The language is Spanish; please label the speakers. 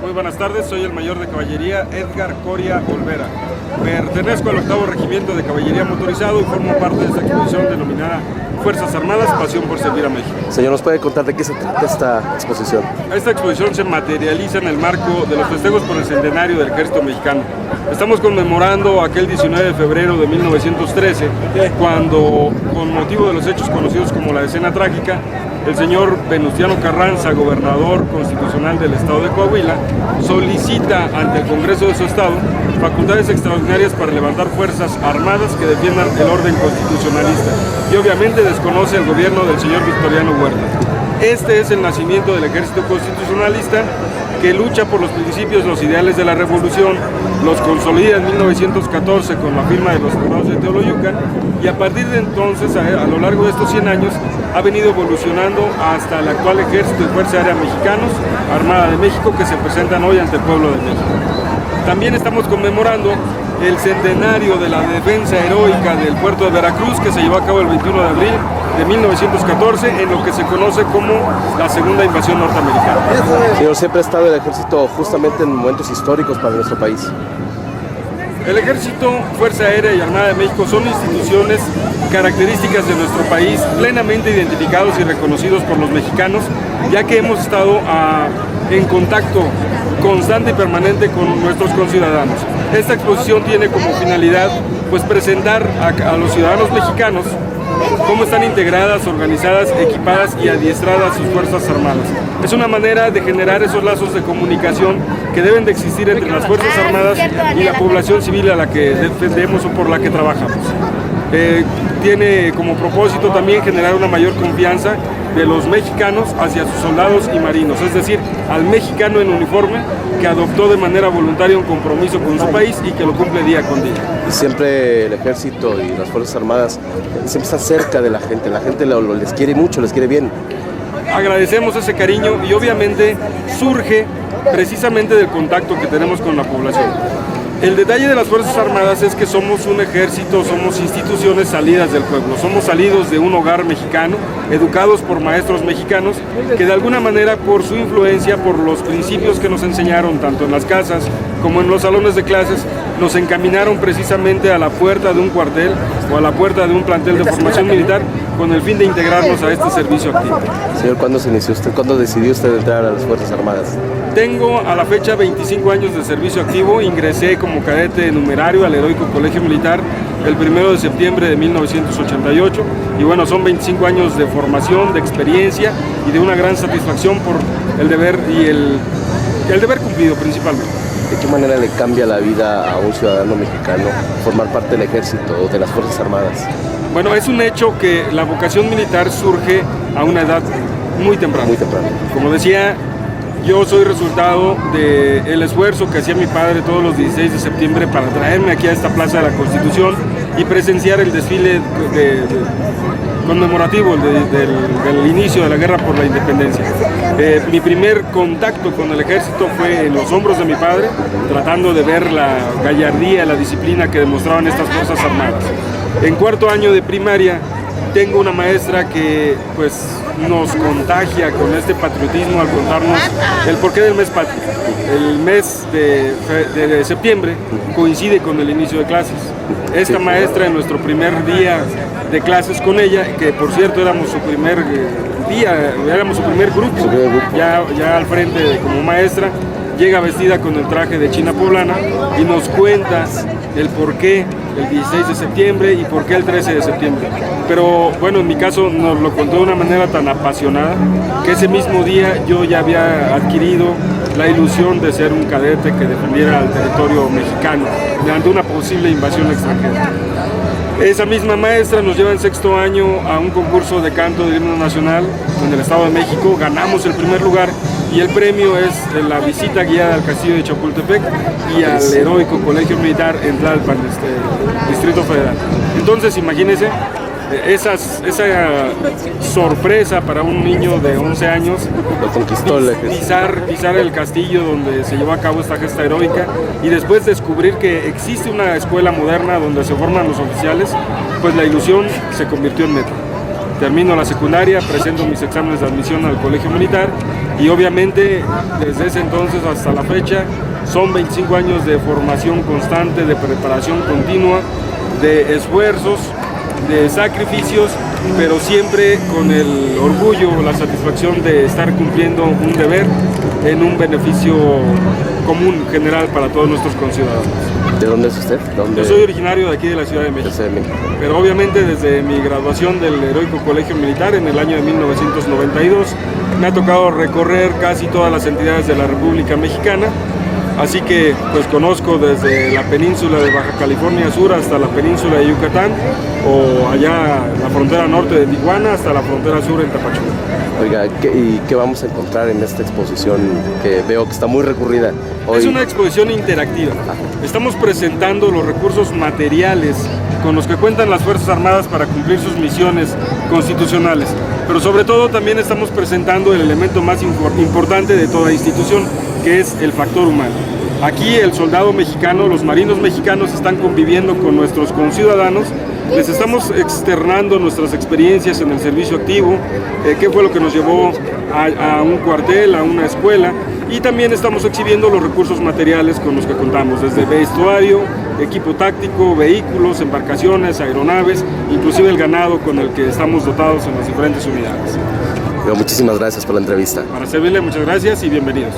Speaker 1: Muy buenas tardes, soy el mayor de caballería Edgar Coria Olvera. Pertenezco al 8º Regimiento de Caballería Motorizado y formo parte de esta exposición denominada Fuerzas Armadas, Pasión por Servir a México.
Speaker 2: Señor, ¿nos puede contar de qué se trata esta exposición?
Speaker 1: Esta exposición se materializa en el marco de los festejos por el centenario del Ejército Mexicano. Estamos conmemorando aquel 19 de febrero de 1913, cuando, con motivo de los hechos conocidos como la Decena Trágica, el señor Venustiano Carranza, gobernador constitucional del estado de Coahuila, solicita ante el Congreso de su estado facultades extraordinarias para levantar fuerzas armadas que defiendan el orden constitucionalista, y obviamente desconoce el gobierno del señor Victoriano Huerta. Este es el nacimiento del ejército constitucionalista, que lucha por los principios, los ideales de la revolución, los consolida en 1914 con la firma de los tratados de Teoloyucan, y a partir de entonces, a lo largo de estos 100 años, ha venido evolucionando hasta el actual Ejército y Fuerza Aérea Mexicanos, Armada de México, que se presentan hoy ante el pueblo de México. También estamos conmemorando el centenario de la defensa heroica del puerto de Veracruz, que se llevó a cabo el 21 de abril de 1914, en lo que se conoce como la segunda invasión norteamericana.
Speaker 2: Señor, siempre ha estado el ejército justamente en momentos históricos para nuestro país.
Speaker 1: El Ejército, Fuerza Aérea y Armada de México son instituciones características de nuestro país, plenamente identificados y reconocidos por los mexicanos, ya que hemos estado en contacto constante y permanente con nuestros conciudadanos. Esta exposición tiene como finalidad presentar a los ciudadanos mexicanos cómo están integradas, organizadas, equipadas y adiestradas sus Fuerzas Armadas. Es una manera de generar esos lazos de comunicación que deben de existir entre las Fuerzas Armadas y la población civil a la que defendemos o por la que trabajamos. Tiene como propósito también generar una mayor confianza de los mexicanos hacia sus soldados y marinos, es decir, al mexicano en uniforme que adoptó de manera voluntaria un compromiso con su país y que lo cumple día con día.
Speaker 2: Y siempre el ejército y las Fuerzas Armadas siempre está cerca de la gente les quiere mucho, les quiere bien.
Speaker 1: Agradecemos ese cariño y obviamente surge precisamente del contacto que tenemos con la población. El detalle de las Fuerzas Armadas es que somos un ejército, somos instituciones salidas del pueblo, somos salidos de un hogar mexicano, educados por maestros mexicanos, que de alguna manera por su influencia, por los principios que nos enseñaron tanto en las casas como en los salones de clases, nos encaminaron precisamente a la puerta de un cuartel o a la puerta de un plantel de formación militar con el fin de integrarnos a este servicio activo.
Speaker 2: Señor, ¿cuándo se inició usted? ¿Cuándo decidió usted entrar a las Fuerzas Armadas?
Speaker 1: Tengo a la fecha 25 años de servicio activo. Ingresé como cadete numerario al Heroico Colegio Militar el 1 de septiembre de 1988 y bueno, son 25 años de formación, de experiencia y de una gran satisfacción por el deber y el deber cumplido principalmente.
Speaker 2: ¿De qué manera le cambia la vida a un ciudadano mexicano formar parte del ejército o de las Fuerzas Armadas?
Speaker 1: Bueno, es un hecho que la vocación militar surge a una edad muy temprana.
Speaker 2: Muy temprano.
Speaker 1: Como decía, yo soy resultado del esfuerzo que hacía mi padre todos los 16 de septiembre para traerme aquí a esta Plaza de la Constitución y presenciar el desfile conmemorativo del inicio de la guerra por la independencia. Mi primer contacto con el ejército fue en los hombros de mi padre, tratando de ver la gallardía, la disciplina que demostraban estas Fuerzas Armadas. En cuarto año de primaria tengo una maestra que nos contagia con este patriotismo al contarnos el porqué del mes patrio. El mes de septiembre coincide con el inicio de clases. Esta maestra, en nuestro primer día de clases con ella, que por cierto éramos su primer grupo, ya al frente como maestra, llega vestida con el traje de China Poblana y nos cuenta el porqué el 16 de septiembre y por qué el 13 de septiembre. Pero bueno, en mi caso nos lo contó de una manera tan apasionada que ese mismo día yo ya había adquirido la ilusión de ser un cadete que defendiera al territorio mexicano ante una posible invasión extranjera. Esa misma maestra nos lleva en sexto año a un concurso de canto del himno nacional en el Estado de México, ganamos el primer lugar y el premio es la visita guiada al castillo de Chapultepec y al Heroico Colegio Militar en Tlalpan, Distrito Federal. Entonces imagínense esa sorpresa para un niño de 11 años,
Speaker 2: lo conquistó
Speaker 1: pisar el castillo donde se llevó a cabo esta gesta heroica y después descubrir que existe una escuela moderna donde se forman los oficiales, pues la ilusión se convirtió en meta. termino la secundaria, presento mis exámenes de admisión al colegio militar y obviamente desde ese entonces hasta la fecha son 25 años de formación constante, de preparación continua, de esfuerzos, de sacrificios, pero siempre con el orgullo, la satisfacción de estar cumpliendo un deber en un beneficio común, general para todos nuestros conciudadanos.
Speaker 2: ¿De dónde es usted?
Speaker 1: Yo soy originario de aquí de la Ciudad de México, pero obviamente desde mi graduación del Heroico Colegio Militar en el año de 1992 me ha tocado recorrer casi todas las entidades de la República Mexicana, así que pues conozco desde la península de Baja California Sur hasta la península de Yucatán o allá la frontera norte de Tijuana hasta la frontera sur en Tapachula.
Speaker 2: Oiga, ¿y qué vamos a encontrar en esta exposición que veo que está muy recurrida hoy?
Speaker 1: Es una exposición interactiva. Estamos presentando los recursos materiales con los que cuentan las Fuerzas Armadas para cumplir sus misiones constitucionales, pero sobre todo también estamos presentando el elemento más importante de toda institución, que es el factor humano. Aquí el soldado mexicano, los marinos mexicanos están conviviendo con nuestros conciudadanos, les estamos externando nuestras experiencias en el servicio activo, qué fue lo que nos llevó a un cuartel, a una escuela, y también estamos exhibiendo los recursos materiales con los que contamos, desde vestuario, equipo táctico, vehículos, embarcaciones, aeronaves, inclusive el ganado con el que estamos dotados en las diferentes unidades.
Speaker 2: Muchísimas gracias por la entrevista.
Speaker 1: Para servirle, muchas gracias y bienvenidos.